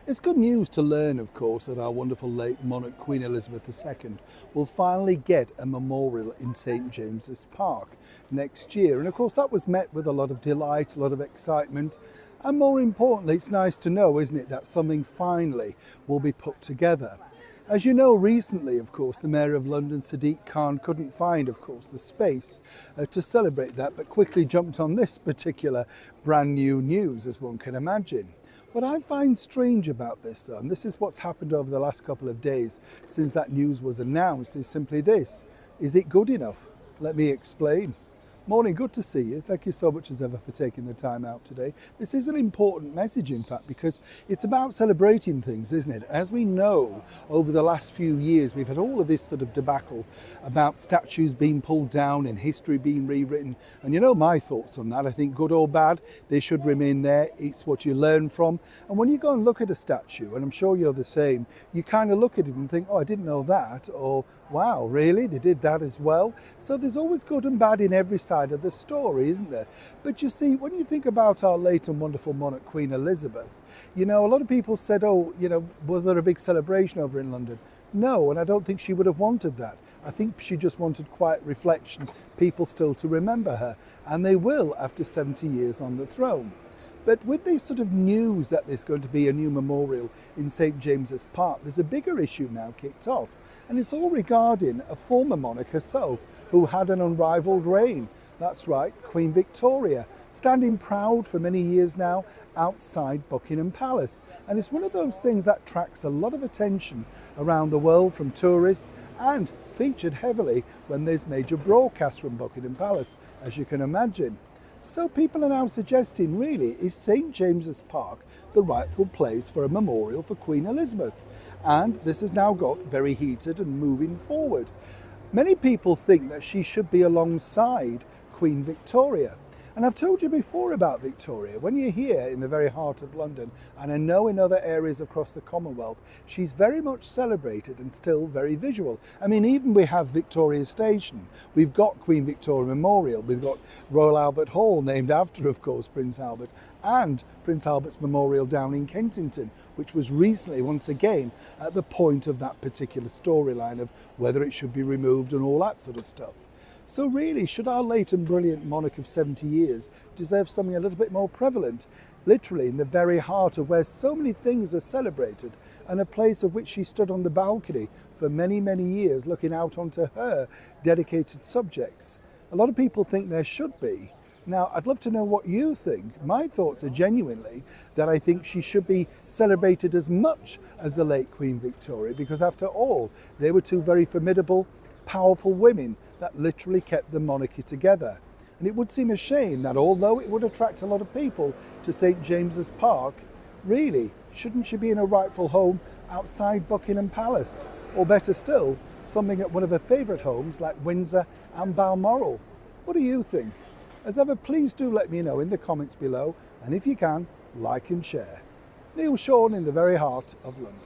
It's good news to learn, of course, that our wonderful late monarch Queen Elizabeth II will finally get a memorial in St James's Park next year. And of course that was met with a lot of delight, a lot of excitement, and more importantly, it's nice to know, isn't it, that something finally will be put together. As you know, recently, of course, the Mayor of London, Sadiq Khan, couldn't find, of course, the space to celebrate that, but quickly jumped on this particular brand new news, as one can imagine. What I find strange about this, though, and this is what's happened over the last couple of days since that news was announced, is simply this. Is it good enough? Let me explain. Morning, good to see you. Thank you so much as ever for taking the time out today. This is an important message, in fact, because it's about celebrating things, isn't it? As we know, over the last few years, we've had all of this sort of debacle about statues being pulled down and history being rewritten. And you know my thoughts on that. I think good or bad, they should remain there. It's what you learn from. And when you go and look at a statue, and I'm sure you're the same, you kind of look at it and think, oh, I didn't know that, or wow, really? They did that as well? So there's always good and bad in every side of the story, isn't there? But you see, when you think about our late and wonderful monarch Queen Elizabeth, you know, a lot of people said, oh, you know, was there a big celebration over in London? No, and I don't think she would have wanted that. I think she just wanted quiet reflection, people still to remember her, and they will after 70 years on the throne. But with this sort of news that there's going to be a new memorial in St James's Park, there's a bigger issue now kicked off, and it's all regarding a former monarch herself who had an unrivaled reign. That's right, Queen Victoria, standing proud for many years now outside Buckingham Palace. And it's one of those things that attracts a lot of attention around the world from tourists and featured heavily when there's major broadcasts from Buckingham Palace, as you can imagine. So people are now suggesting, really, is St James's Park the rightful place for a memorial for Queen Elizabeth? And this has now got very heated and moving forward. Many people think that she should be alongside Queen Victoria. And I've told you before about Victoria. When you're here in the very heart of London, and I know in other areas across the Commonwealth, she's very much celebrated and still very visual. I mean, even we have Victoria Station. We've got Queen Victoria Memorial. We've got Royal Albert Hall, named after, of course, Prince Albert, and Prince Albert's Memorial down in Kensington, which was recently, once again, at the point of that particular storyline of whether it should be removed and all that sort of stuff. So really, should our late and brilliant monarch of 70 years deserve something a little bit more prevalent, literally in the very heart of where so many things are celebrated, and a place of which she stood on the balcony for many, many years looking out onto her dedicated subjects? A lot of people think there should be. Now, I'd love to know what you think. My thoughts are genuinely that I think she should be celebrated as much as the late Queen Victoria, because after all, they were two very formidable, powerful women that literally kept the monarchy together. And it would seem a shame that although it would attract a lot of people to St James's Park, really, shouldn't she be in a rightful home outside Buckingham Palace? Or better still, something at one of her favourite homes like Windsor and Balmoral? What do you think? As ever, please do let me know in the comments below, and if you can, like and share. Neil Sean in the very heart of London.